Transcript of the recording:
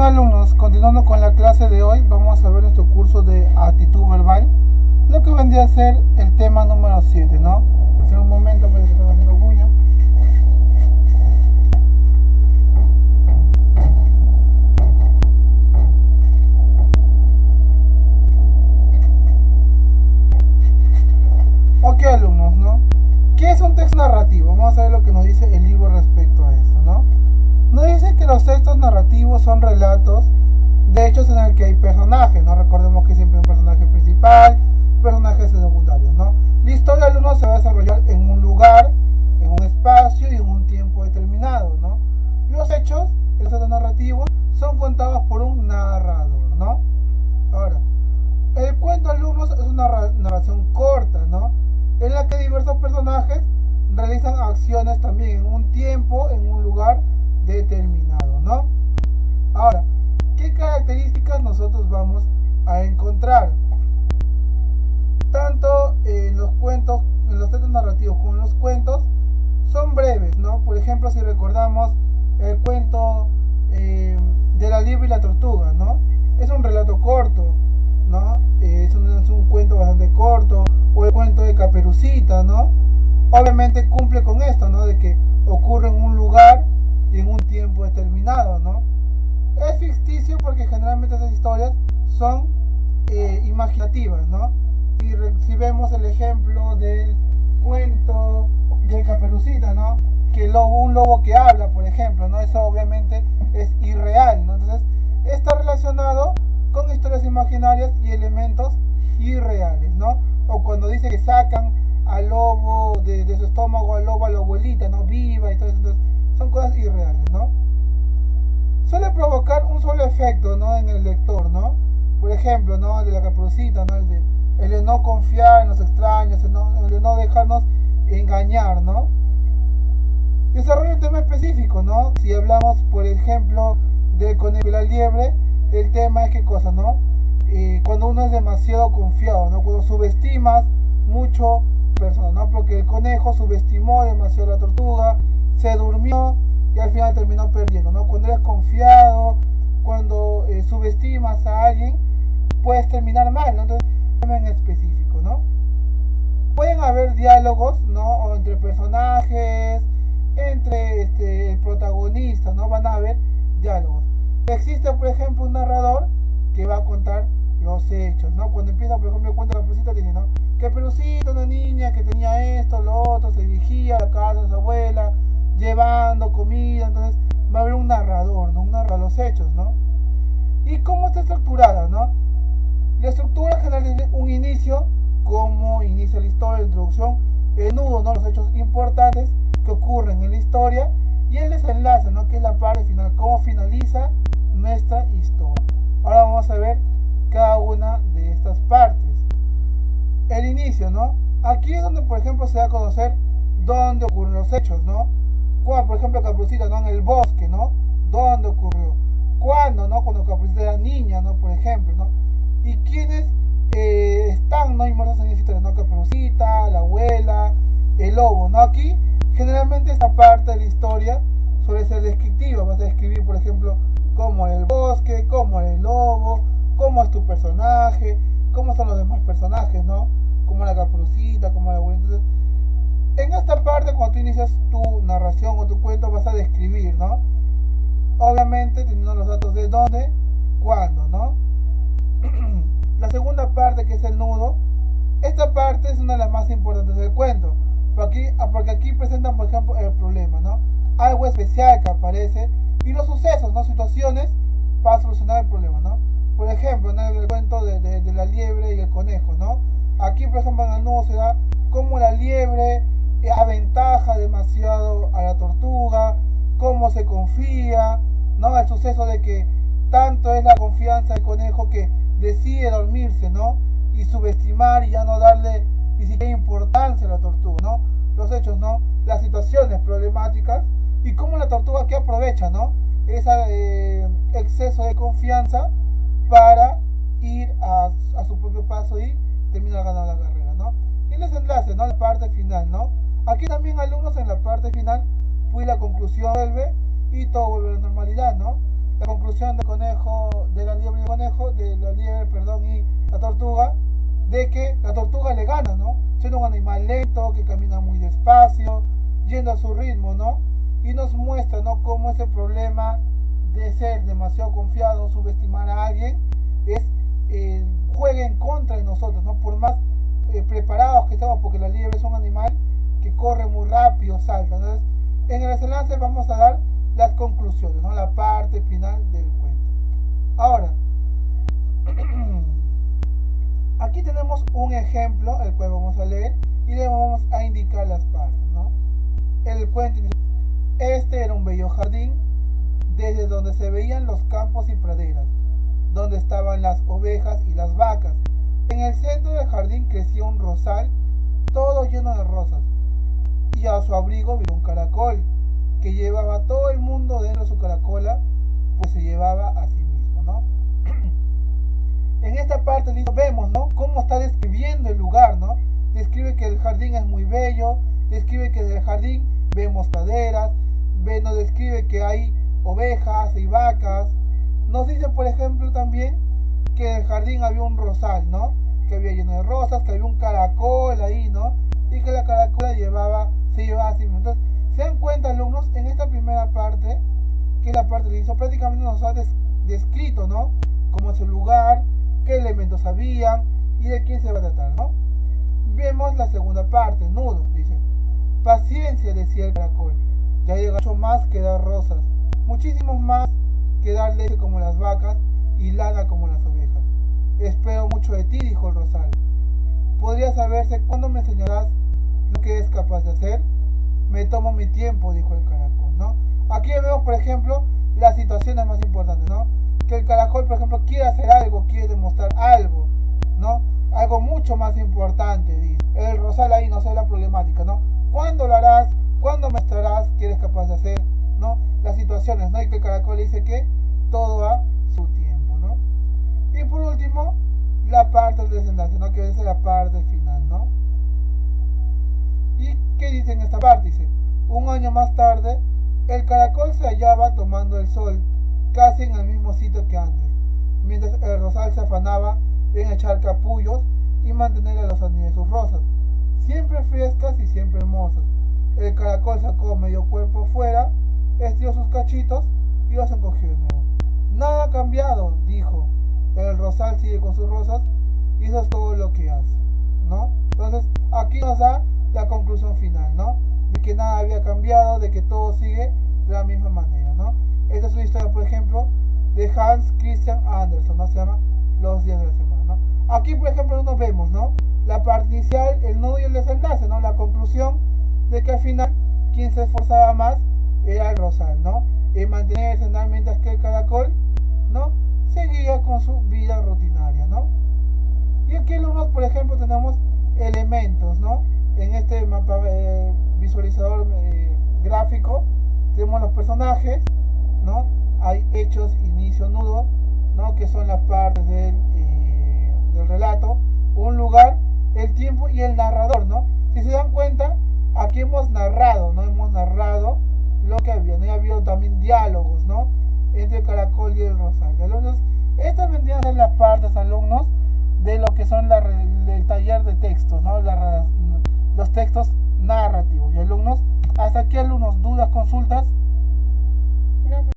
bien, alumnos, continuando con la clase de hoy, vamos a ver nuestro curso de actitud verbal, lo que vendría a ser el tema número 7, ¿no? Hace un momento, parece que están haciendo bulla. Ok, alumnos, ¿no? ¿Qué es un texto narrativo? Vamos a ver lo que nos dice el libro respecto a eso, ¿no? Nos dice que los textos narrativos son relatos de hechos en el que hay personajes, ¿no? Recordemos que siempre hay un personaje principal, personajes secundarios, ¿no? La historia del uno se va a desarrollar en un lugar, en un espacio y en un tiempo determinado, ¿no? Los hechos, estos narrativos, son contados por un narrador, ¿no? Ahora, el cuento de alumnos es una narración corta, ¿no? En la que diversos personajes realizan acciones también en un tiempo, en un lugar determinado, ¿no? Ahora, ¿qué características nosotros vamos a encontrar? Tanto en los cuentos, en los textos narrativos como en los cuentos, son breves, ¿no? Por ejemplo, si recordamos el cuento de la liebre y la tortuga, ¿no? Es un relato corto, ¿no? Es un cuento bastante corto, o el cuento de Caperucita, ¿no? Obviamente cumple con esto, ¿no? De que ocurre en un lugar y en un tiempo determinado, ¿no? Es ficticio porque generalmente esas historias son imaginativas, ¿no? Si vemos el ejemplo del cuento de Caperucita, ¿no? Que un lobo que habla, por ejemplo, ¿no? Eso obviamente es irreal, ¿no? Entonces, está relacionado con historias imaginarias y elementos irreales, ¿no? O cuando dice que sacan al lobo de su estómago, al lobo a la abuelita, ¿no? Viva y todo eso, entonces, son cosas irreales, ¿no? Suele provocar un solo efecto, ¿no? En el lector, ¿no? Por ejemplo, ¿no? El de la Caperucita, ¿no? El de no confiar en los extraños, el de no dejarnos engañar, ¿no? Desarrolla un tema específico, ¿no? Si hablamos, por ejemplo, del conejo y la liebre, el tema es qué cosa, ¿no? Cuando uno es demasiado confiado, ¿no? Cuando subestimas mucho persona, ¿no? Porque el conejo subestimó demasiado a la tortuga, se durmió y al final terminó perdiendo, ¿no? Cuando eres confiado, cuando subestimas a alguien, puedes terminar mal, ¿no? Entonces, en específico, ¿no? Pueden haber diálogos, ¿no? O entre personajes, entre el protagonista, ¿no? Van a haber diálogos. Existe, por ejemplo, un narrador que va a contar los hechos, ¿no? Cuando empieza, por ejemplo, el cuento de Caperucita, dice, ¿no? Caperucita, una niña que tenía esto, lo otro, se dirigía a la casa de su abuela, llevando comida, entonces va a haber un narrador, ¿no? Un narrador de los hechos, ¿no? ¿Y cómo está estructurada, no? La estructura general es un inicio, cómo inicia la historia, la introducción, el nudo, ¿no? Los hechos importantes que ocurren en la historia, y el desenlace, ¿no? Que es la parte final, cómo finaliza nuestra historia. Ahora vamos a ver cada una de estas partes. El inicio, ¿no? Aquí es donde, por ejemplo, se da a conocer dónde ocurren los hechos, ¿no? Cuando, por ejemplo, Caperucita, ¿no? En el bosque, ¿no? ¿Dónde ocurrió? ¿Cuándo, no? Cuando Caperucita era niña, ¿no? Por ejemplo, ¿no? Y quiénes están, ¿no? Inmersos en esa historia, ¿no? Caperucita, la abuela, el lobo, ¿no? Aquí, generalmente, esta parte de la historia suele ser descriptiva. Vas a describir, por ejemplo, cómo es el bosque, cómo es el lobo, cómo es tu personaje, cómo son los demás personajes, ¿no? Cómo la Caperucita, cómo la abuela. Entonces, en esta parte, cuando tú inicias tu narración o tu cuento, vas a describir, ¿no? Obviamente teniendo los datos de dónde, cuándo, ¿no? La segunda parte, que es el nudo, esta parte es una de las más importantes del cuento, porque aquí presentan, por ejemplo, el problema, ¿no? Algo especial que aparece y los sucesos, ¿no? Situaciones para solucionar el problema, ¿no? Por ejemplo, en el cuento de la liebre y el conejo, ¿no? Aquí, por ejemplo, en el nudo se da cómo la liebre aventaja demasiado a la tortuga, cómo se confía, ¿no? El suceso de que tanto es la confianza del conejo que decide dormirse, ¿no? Y subestimar y ya no darle ni siquiera importancia a la tortuga, ¿no? Los hechos, ¿no? Las situaciones problemáticas y cómo la tortuga que aprovecha, ¿no? Ese exceso de confianza para ir a su propio paso y terminar ganando la carrera, ¿no? Y el desenlace, ¿no? La parte final, ¿no? Aquí también, alumnos, en la parte final, pues la conclusión vuelve y todo vuelve a la normalidad, ¿no? La conclusión conclusión del conejo, de la liebre y el conejo, de la liebre, perdón, y la tortuga, de que la tortuga le gana, ¿no? Siendo un animal lento, que camina muy despacio, yendo a su ritmo, ¿no? Y nos muestra, ¿no?, cómo ese problema de ser demasiado confiado, subestimar a alguien, es juega en contra de nosotros, ¿no? Por más preparados que estamos, porque la liebre es un animal que corre muy rápido, salta. Entonces, en el desenlace vamos a dar las conclusiones, ¿no?, la parte final del cuento. Ahora, aquí tenemos un ejemplo, el cual vamos a leer y le vamos a indicar las partes, ¿no? El cuento dice: este era un bello jardín, desde donde se veían los campos y praderas, donde estaban las ovejas y las vacas. En el centro del jardín crecía un rosal, todo lleno de rosas, y a su abrigo vivía un caracol, que llevaba a todo el mundo dentro de su caracola, pues se llevaba a sí mismo, ¿no? En esta parte vemos, ¿no?, cómo está describiendo el lugar, ¿no? Describe que el jardín es muy bello, describe que del jardín vemos praderas, nos describe que hay ovejas y vacas. Nos dice, por ejemplo, también que en el jardín había un rosal, ¿no?, que había lleno de rosas, que había un caracol ahí, ¿no?, y que la caracola se llevaba a sí mismo. Entonces, se dan cuenta, alumnos, en esta primera parte, que es la parte del inicio, prácticamente nos ha descrito, ¿no?, cómo es el lugar, qué elementos habían y de quién se va a tratar, ¿no? Vemos la segunda parte, nudo. Dice: paciencia, decía el caracol, ya llega mucho más que dar rosas, muchísimos más que dar leche como las vacas y lana como las ovejas. Espero mucho de ti, dijo el rosal. ¿Podría saberse cuándo me enseñarás lo que es capaz de hacer? Me tomo mi tiempo, dijo el caracol, ¿no? Aquí vemos, por ejemplo, las situaciones más importantes, ¿no? Que el caracol, por ejemplo, quiere hacer algo, quiere demostrar algo, ¿no? Algo mucho más importante, dice. El rosal ahí no sé la problemática, ¿no? ¿Cuándo lo harás? ¿Cuándo mostrarás que eres capaz de hacer? ¿No? Las situaciones, ¿no? Y que el caracol dice que todo a su tiempo, ¿no? Y por último, la parte del desenlace, ¿no?, que es la parte final, ¿no? ¿Y qué dice en esta parte? Dice: un año más tarde, el caracol se hallaba tomando el sol, casi en el mismo sitio que antes, mientras el rosal se afanaba en echar capullos y mantener a los anillos sus rosas, siempre frescas y siempre hermosas. El caracol sacó medio cuerpo fuera, estiró sus cachitos y los encogió de nuevo. Nada ha cambiado, dijo. El rosal sigue con sus rosas y eso es todo lo que hace, ¿no? Entonces, aquí nos da la conclusión final, ¿no?, de que nada había cambiado, de que todo sigue de la misma manera, ¿no? Esta es una historia, por ejemplo, de Hans Christian Andersen, ¿no? Se llama Los días de la semana, ¿no? Aquí, por ejemplo, nos vemos, ¿no?, la parte inicial, el nudo y el desenlace, ¿no?, la conclusión de que al final quien se esforzaba más era el rosal, ¿no?, en mantenerse, mientras que el caracol, ¿no?, seguía con su vida rutinaria, ¿no? Y aquí, alumnos, por ejemplo, tenemos elementos, ¿no? En este mapa visualizador gráfico tenemos los personajes, ¿no? Hay hechos, inicio, nudo, ¿no?, que son las partes del relato, un lugar, el tiempo y el narrador, ¿no? Si se dan cuenta, aquí hemos narrado, ¿no? Hemos narrado lo que había, ¿no? Y ha habido también diálogos, ¿no?, entre el caracol y el rosal. Alumnos, estas vendrían a ser las partes, alumnos, de lo que son el taller de textos, ¿no?, los textos narrativos. Y alumnos, hasta aquí, alumnos, dudas, consultas.